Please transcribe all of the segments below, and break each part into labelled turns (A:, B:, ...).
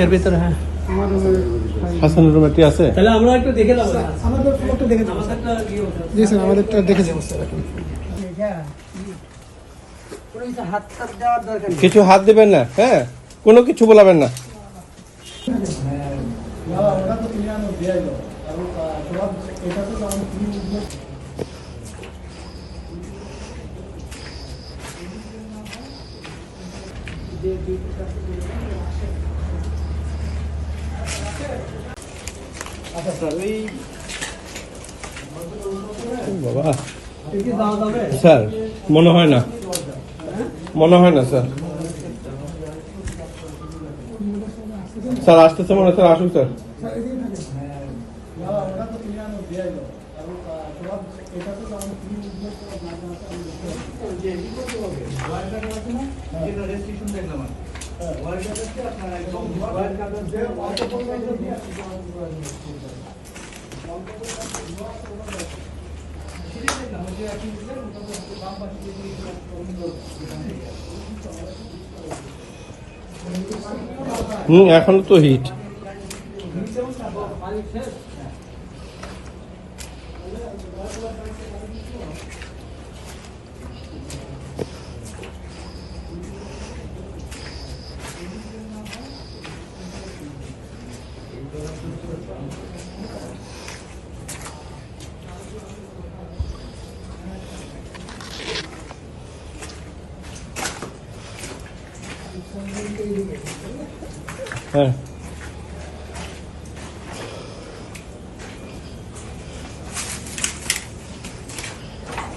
A: এর ভিতরে হ্যাঁ
B: আমার রুমে
A: হাসানের রুমে কি আছে?
C: তাহলে আমরা একটু দেখে দাও
B: আমাদের ফ্লোরটা দেখে যাবো স্যার। জি স্যার, আমাদেরটা দেখে যাবো স্যার এখন।
A: কিছু হাত দিবেন না, হ্যাঁ, কোনো কিছু বলাবেন না। বাবা স্যার, মনে হয় না, স্যার। স্যার আসতেছে মনে হয়, স্যার আসুন স্যার। এখন তো হিট। হ্যাঁ,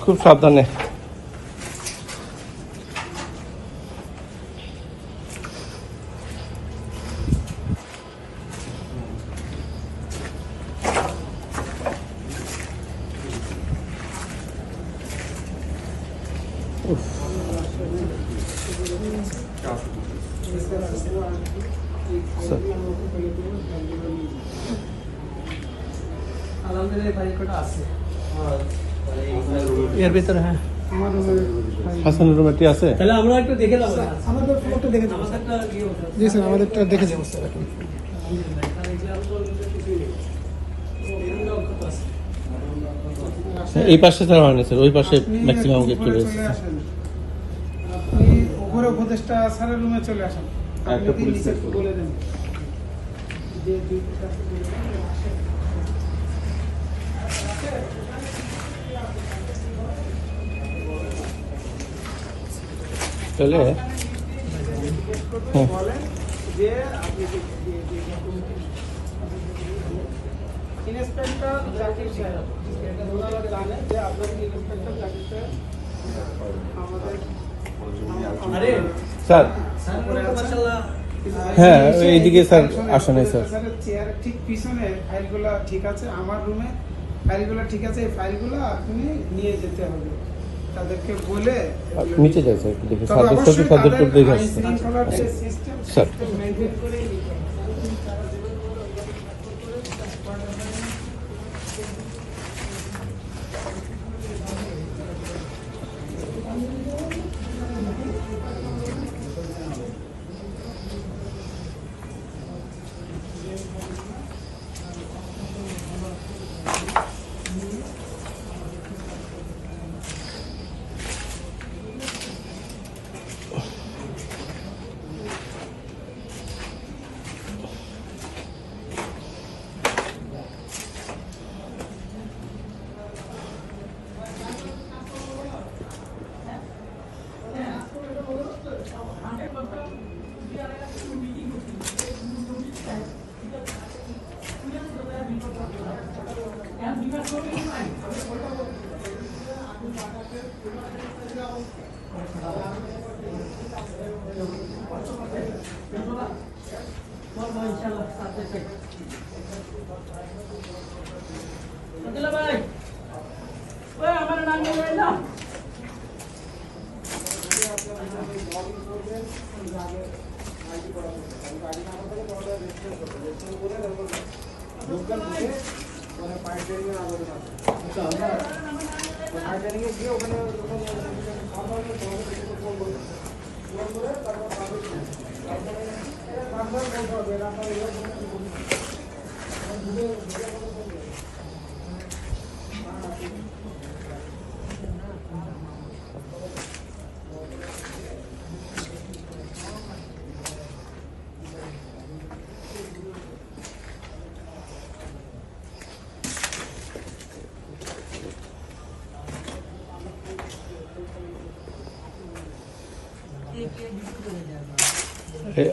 A: খুব সাবধানে।
C: এর ভিতরে হ্যাঁ
B: আমার রুমে
A: হাসানের রুমে কি আছে?
C: তাহলে আমরা একটু দেখে দাও
B: আমাদের ফ্লোরটা দেখে যাবো স্যার। জি স্যার, আমাদেরটা দেখে যাবো স্যার এখন।
A: এই পাশে স্যার হয়নি স্যার, ওই পাশে ম্যাক্সিমাম গেট চলে এসেছে।
B: আপনি উপরে উপদেষ্টা স্যারের রুমে চলে আসেন। আপনি কি নিচে বলে দেন যে
A: তাহলে
B: বলেন যে আপনি ইন্সপেক্টর জাকির সাহেব ওনারা জানেন যে আপনার ইন্সপেক্টর জাকির সাহেব আমাদের
A: স্যার, হ্যাঁ এইদিকে স্যার আসেন স্যার।
B: চেয়ার ঠিক পিছনে ফাইলগুলো ঠিক আছে, আমার রুমে ফাইলগুলো ঠিক আছে, এই ফাইলগুলো আপনি নিয়ে যেতে হবে তাদেরকে বলে।
A: নিচে যাই স্যার, একটু দেখি সাদের সাথে সাদের উপর দেখে আসছে স্যার।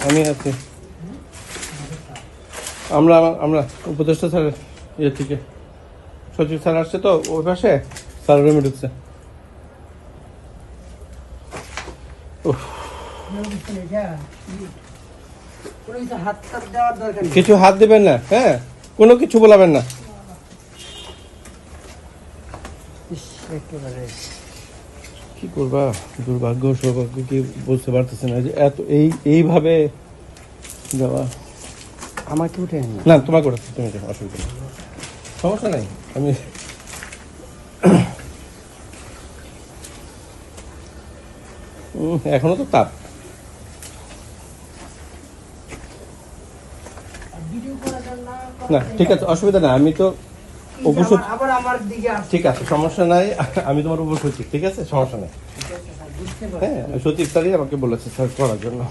A: আমি আছি, আমরা আমরা উপদেষ্টা স্যারের ইয়ে থেকে সচিব স্যার আসছে তো ওই পাশে স্যার রুমে ঢুকছে। কিছু হাত দিবেন না, হ্যাঁ, কোনো কিছু বলাবেন না। কি করবা, দুর্ভাগ্য সৌভাগ্য কি বলতে পারতেছে না যে এত এইভাবে যাওয়া।
D: আমাকে উঠে
A: না তোমাকে ওঠাচ্ছি, তুমি যাও, অসুবিধা নেই, সমস্যা নাই। আমি এখনো তো তাপ। না ঠিক আছে, অসুবিধা নাই, আমি তো উপস্থিত।
D: আবার আমার দিকে
A: ঠিক আছে, সমস্যা নাই, আমি তোমার উপর সচিব, ঠিক আছে, সমস্যা নাই। হ্যাঁ, সচিব স্যারই আমাকে বলেছে স্যার করার জন্য।